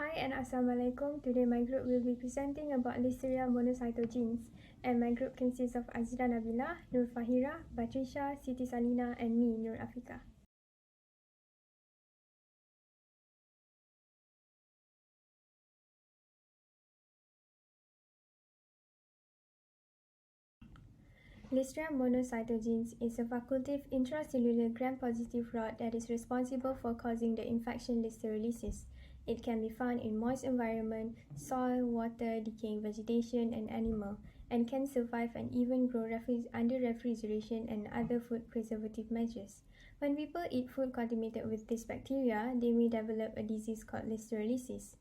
Hi and Assalamualaikum. Today my group will be presenting about Listeria monocytogenes, and my group consists of Azira Nabila, Nur Fahira, Batrisha, Siti Salina and me, Nur Afika. Listeria monocytogenes is a facultative intracellular gram-positive rod that is responsible for causing the infection listeriosis. It can be found in moist environment, soil, water, decaying vegetation, and animal, and can survive and even grow under refrigeration and other food preservative measures. When people eat food contaminated with this bacteria, they may develop a disease called listeriosis.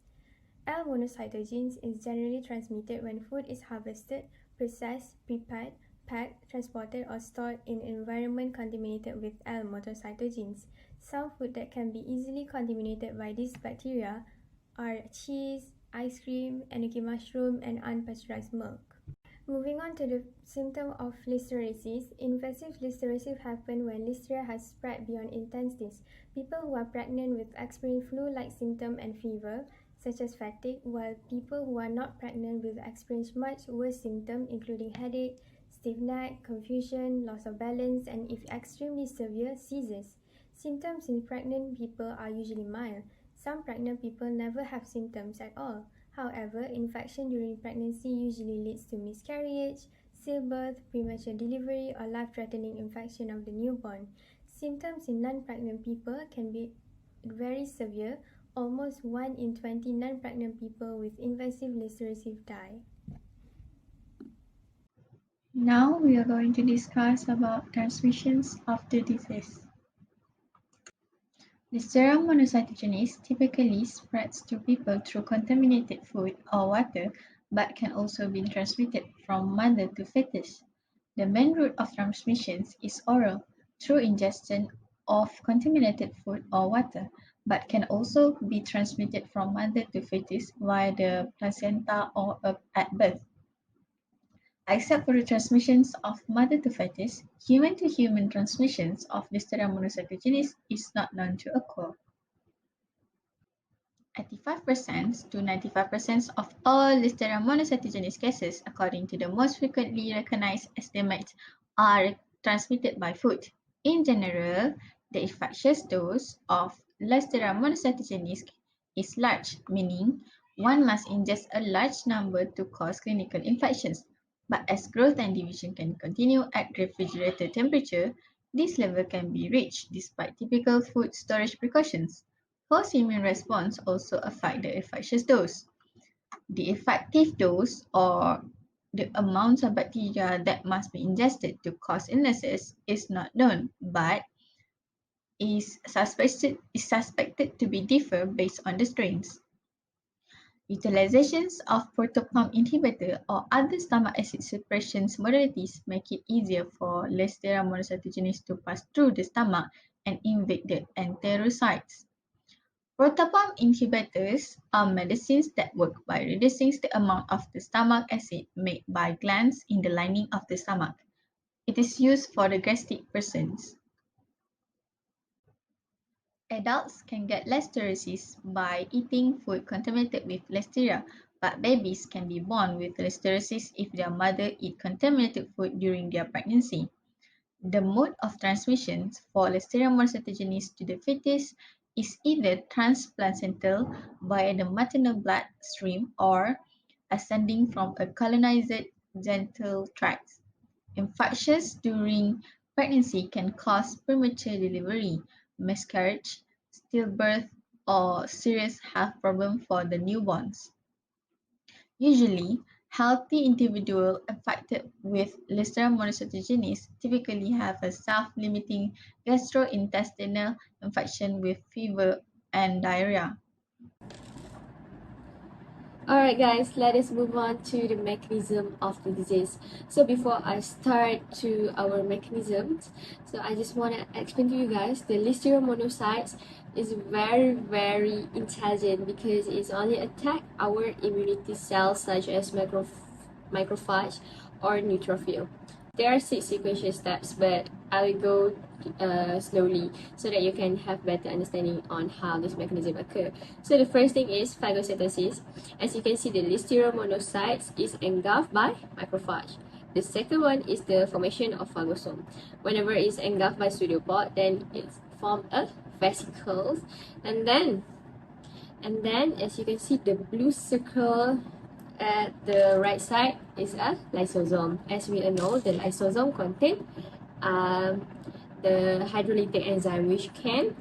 L monocytogenes is generally transmitted when food is harvested, processed, prepared, packed, transported, or stored in an environment contaminated with L monocytogenes. Some food that can be easily contaminated by this bacteria are cheese, ice cream, enoki mushroom, and unpasteurized milk. Moving on to the symptom of listeriosis, invasive listeriosis happens when Listeria has spread beyond intestines. People who are pregnant will experience flu-like symptoms and fever, such as fatigue, while people who are not pregnant will experience much worse symptoms including headache, stiff neck, confusion, loss of balance, and if extremely severe, seizures. Symptoms in pregnant people are usually mild. Some pregnant people never have symptoms at all. However, infection during pregnancy usually leads to miscarriage, stillbirth, premature delivery, or life-threatening infection of the newborn. Symptoms in non-pregnant people can be very severe. Almost 1 in 20 non-pregnant people with invasive listeriosis die. Now we are going to discuss about transmissions of the disease. Listeria monocytogenes typically spreads to people through contaminated food or water, but can also be transmitted from mother to fetus. The main route of transmissions is oral, through ingestion of contaminated food or water, but can also be transmitted from mother to fetus via the placenta or at birth. Except for the transmissions of mother to fetus, human-to-human transmissions of Listeria monocytogenes is not known to occur. 85% to 95% of all Listeria monocytogenes cases, according to the most frequently recognized estimates, are transmitted by food. In general, the infectious dose of Listeria monocytogenes is large, meaning one must ingest a large number to cause clinical infections. But as growth and division can continue at refrigerator temperature, this level can be reached despite typical food storage precautions. Host immune response also affect the infectious dose. The effective dose or the amount of bacteria that must be ingested to cause illnesses is not known, but is suspected to be differ based on the strains. Utilizations of protopump inhibitor or other stomach acid suppression modalities make it easier for Listeria monocytogenes to pass through the stomach and invade the enterocytes. Protopump inhibitors are medicines that work by reducing the amount of the stomach acid made by glands in the lining of the stomach. It is used for the gastric persons. Adults can get listeriosis by eating food contaminated with Listeria, but babies can be born with listeriosis if their mother eat contaminated food during their pregnancy. The mode of transmission for Listeria monocytogenes to the fetus is either transplacental via the maternal blood stream or ascending from a colonized genital tract. Infections during pregnancy can cause premature delivery, miscarriage, stillbirth, or serious health problems for the newborns. Usually, healthy individuals affected with Listeria monocytogenes typically have a self-limiting gastrointestinal infection with fever and diarrhea. Alright guys, let us move on to the mechanism of the disease. So before I start to our mechanisms, so I just want to explain to you guys the Listeria monocytes is very intelligent because it's only attack our immunity cells such as macrophage or neutrophil. There are 6 sequential steps, but I will go slowly so that you can have better understanding on how this mechanism occurs. So the first thing is phagocytosis. As you can see, the Listeria monocytes is engulfed by macrophage. The second one is the formation of phagosome. Whenever it's engulfed by pseudopod, then it's formed a vesicles, and then as you can see, the blue circle at the right side is a lysosome. As we all know, the lysosome contains the hydrolytic enzyme which can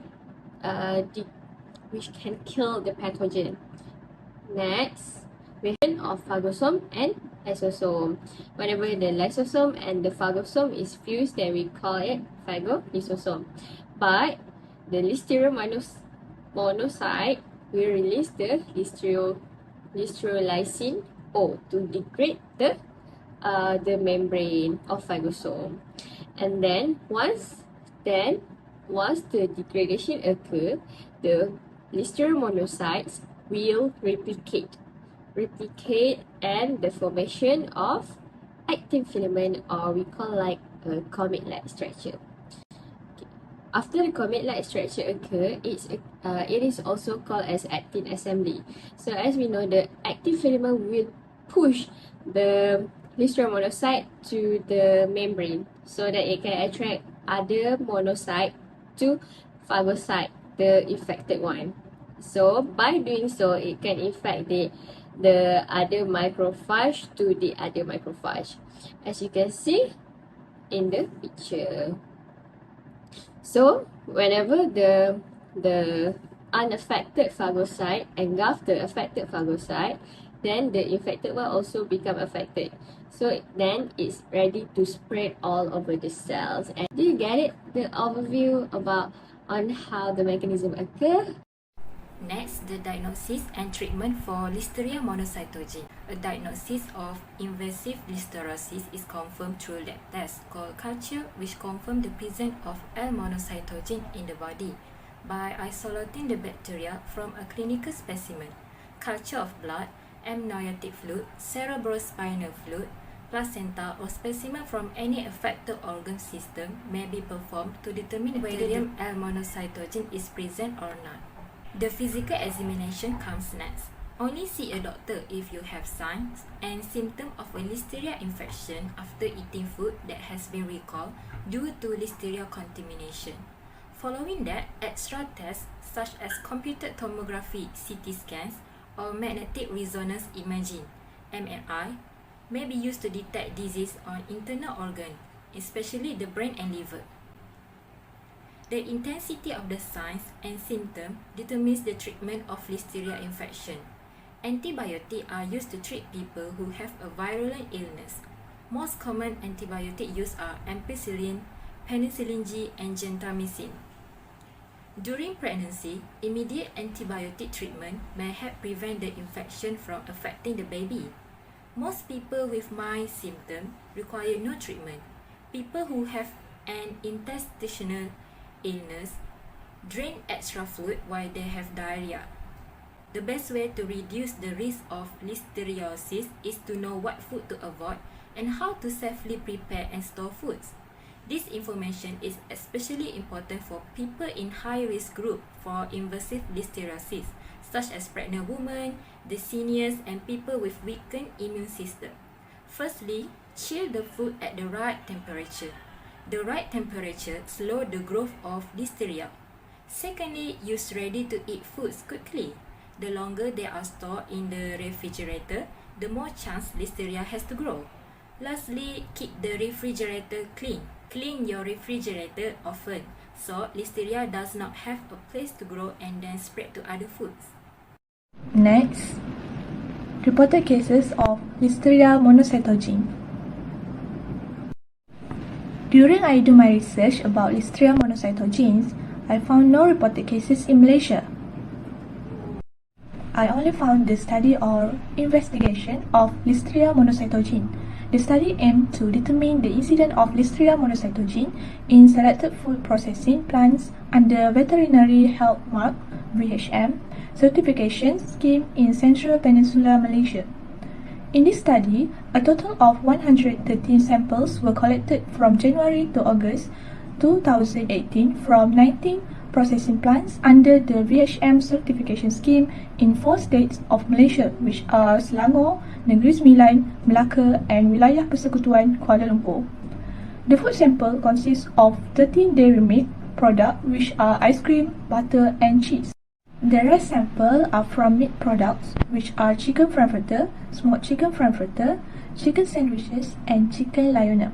kill the pathogen. Next, we have of phagosome and lysosome. Whenever the lysosome and the phagosome is fused, then we call it phagolysosome. But the Listeria monocyte will release the listeriolysin O to degrade the membrane of phagosome. And then once the degradation occurs, the Listeria monocytes will replicate and the formation of actin filament, or we call like a comet-like structure. After the comet-like structure occurs, it is also called as actin assembly. So as we know, the actin filament will push the Listeria monocyte to the membrane so that it can attract other monocyte to phagocyte the infected one. So by doing so, it can infect the other macrophage to the other macrophage, as you can see in the picture. So whenever the unaffected phagocyte engulf the affected phagocyte, then the infected one also become affected. So then it's ready to spread all over the cells. And do you get it? The overview on how the mechanism occurs. Next, the diagnosis and treatment for Listeria monocytogenes. A diagnosis of invasive listeriosis is confirmed through lab tests called culture, which confirm the presence of L monocytogen in the body by isolating the bacteria from a clinical specimen. Culture of blood, amniotic fluid, cerebrospinal fluid, placenta, or specimen from any affected organ system may be performed to determine whether the L monocytogen is present or not. The physical examination comes next. Only see a doctor if you have signs and symptoms of a Listeria infection after eating food that has been recalled due to Listeria contamination. Following that, extra tests such as computed tomography (CT scans) or magnetic resonance imaging (MRI) may be used to detect disease on internal organs, especially the brain and liver. The intensity of the signs and symptoms determines the treatment of Listeria infection. Antibiotics are used to treat people who have a virulent illness. Most common antibiotic use are ampicillin, penicillin G, and gentamicin. During pregnancy, immediate antibiotic treatment may help prevent the infection from affecting the baby. Most people with mild symptoms require no treatment. People who have an intestinal illness drain extra fluid while they have diarrhea. The best way to reduce the risk of listeriosis is to know what food to avoid and how to safely prepare and store foods. This information is especially important for people in high-risk group for invasive listeriosis, such as pregnant women, the seniors, and people with weakened immune system. Firstly, chill the food at the right temperature. The right temperature slows the growth of Listeria. Secondly, use ready-to-eat foods quickly. The longer they are stored in the refrigerator, the more chance Listeria has to grow. Lastly, keep the refrigerator clean. Clean your refrigerator often, so Listeria does not have a place to grow and then spread to other foods. Next, reported cases of Listeria monocytogenes. During I do my research about Listeria monocytogenes, I found no reported cases in Malaysia. I only found the study or investigation of Listeria monocytogenes. The study aimed to determine the incidence of Listeria monocytogenes in selected food processing plants under Veterinary Health Mark (VHM) certification scheme in Central Peninsula, Malaysia. In this study, a total of 113 samples were collected from January to August 2018 from 19 processing plants under the VHM certification scheme in 4 states of Malaysia, which are Selangor, Negeri Sembilan, Melaka and Wilayah Persekutuan Kuala Lumpur. The food sample consists of 13 dairy milk products, which are ice cream, butter and cheese. The rest sample are from meat products, which are chicken frankfurter, smoked chicken frankfurter, chicken sandwiches and chicken lyonnais.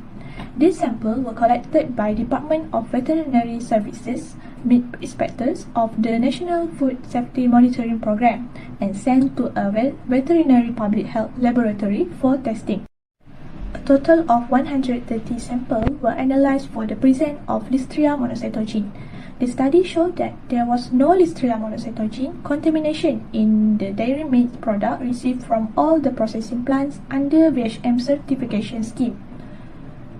These samples were collected by Department of Veterinary Services meat inspectors of the National Food Safety Monitoring Program and sent to a veterinary public health laboratory for testing. A total of 130 samples were analysed for the presence of Listeria monocytogenes. The study showed that there was no Listeria monocytogenes contamination in the dairy meat product received from all the processing plants under VHM certification scheme.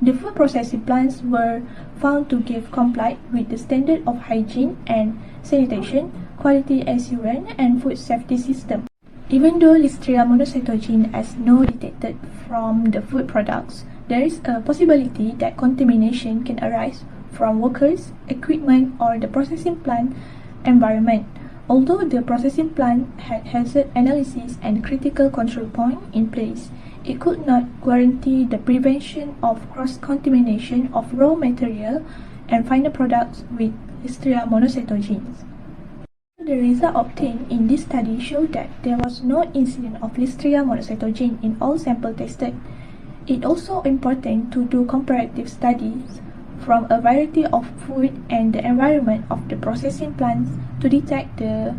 The food processing plants were found to give complied with the standard of hygiene and sanitation, quality assurance and food safety system. Even though Listeria monocytogenes is not detected from the food products, there is a possibility that contamination can arise from workers, equipment or the processing plant environment. Although the processing plant had hazard analysis and critical control point in place, it could not guarantee the prevention of cross-contamination of raw material and final products with Listeria monocytogenes. The result obtained in this study showed that there was no incident of Listeria monocytogenes in all samples tested. It is also important to do comparative studies from a variety of food and the environment of the processing plants to detect the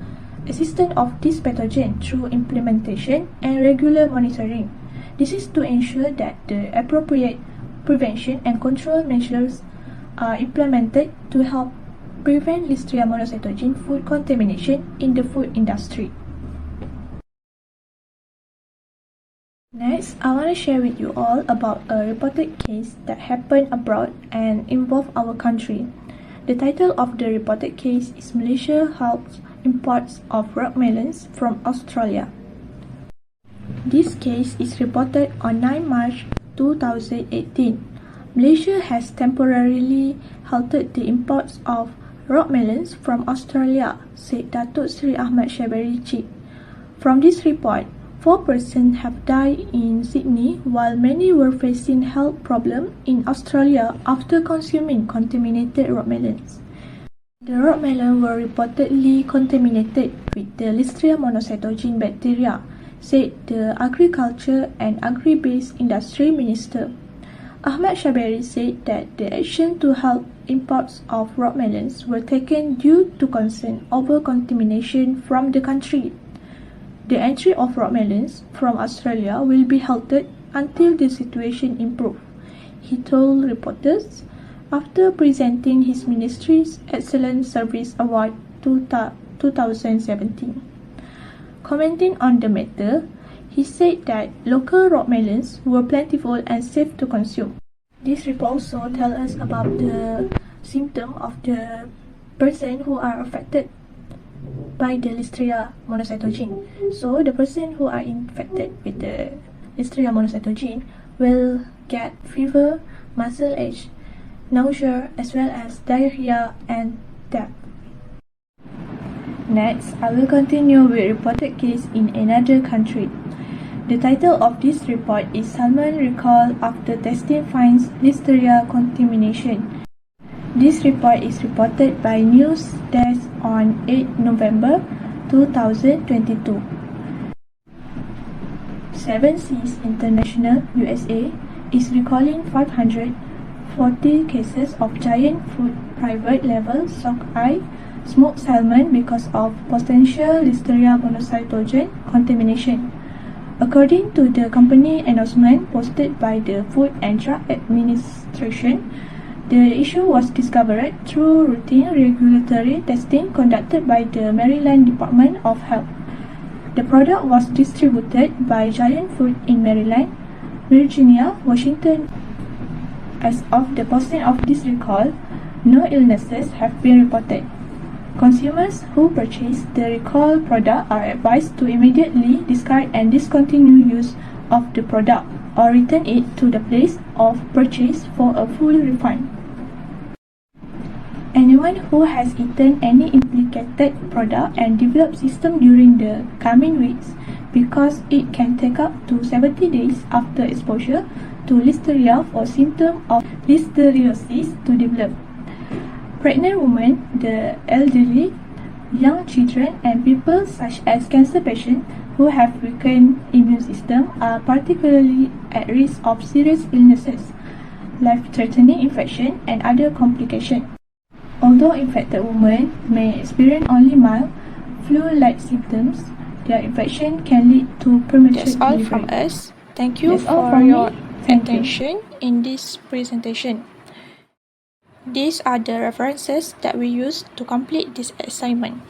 existence of this pathogen through implementation and regular monitoring. This is to ensure that the appropriate prevention and control measures are implemented to help prevent Listeria monocytogenes food contamination in the food industry. Next, I want to share with you all about a reported case that happened abroad and involved our country. The title of the reported case is Malaysia Halts Imports of Rock Melons from Australia. This case is reported on 9 March 2018. Malaysia has temporarily halted the imports of rock melons from Australia, said Datuk Seri Ahmad Shabari Chief. From this report, 4 persons have died in Sydney while many were facing health problems in Australia after consuming contaminated rock melons. The rock melons were reportedly contaminated with the Listeria monocytogenes bacteria, said the Agriculture and Agri-Based Industry Minister. Ahmad Shabari said that the action to halt imports of rock melons were taken due to concern over contamination from the country. The entry of rock melons from Australia will be halted until the situation improves, he told reporters after presenting his ministry's Excellent Service Award 2017. Commenting on the matter, he said that local rock melons were plentiful and safe to consume. This report also tells us about the symptom of the person who are affected by the Listeria monocytogenes. So the person who are infected with the Listeria monocytogenes will get fever, muscle ache, nausea, as well as diarrhea and death. Next, I will continue with reported case in another country. The title of this report is Salmon Recall After Testing Finds Listeria Contamination. This report is reported by News Desk on 8 November 2022. Seven Seas International USA is recalling 540 cases of giant food private level sockeye smoked salmon because of potential Listeria monocytogen contamination. According to the company announcement posted by the Food and Drug Administration, the issue was discovered through routine regulatory testing conducted by the Maryland Department of Health. The product was distributed by Giant Food in Maryland, Virginia, Washington. As of the posting of this recall, no illnesses have been reported. Consumers who purchase the recall product are advised to immediately discard and discontinue use of the product or return it to the place of purchase for a full refund. Anyone who has eaten any implicated product and developed symptoms during the coming weeks, because it can take up to 70 days after exposure to Listeria for symptoms of listeriosis to develop. Pregnant women, the elderly, young children, and people such as cancer patients who have weakened immune system are particularly at risk of serious illnesses, life-threatening infection, and other complications. Although infected women may experience only mild flu-like symptoms, their infection can lead to premature That's all delivery. from us. Thank you That's all for from your me. Thank you. attention in this presentation. These are the references that we used to complete this assignment.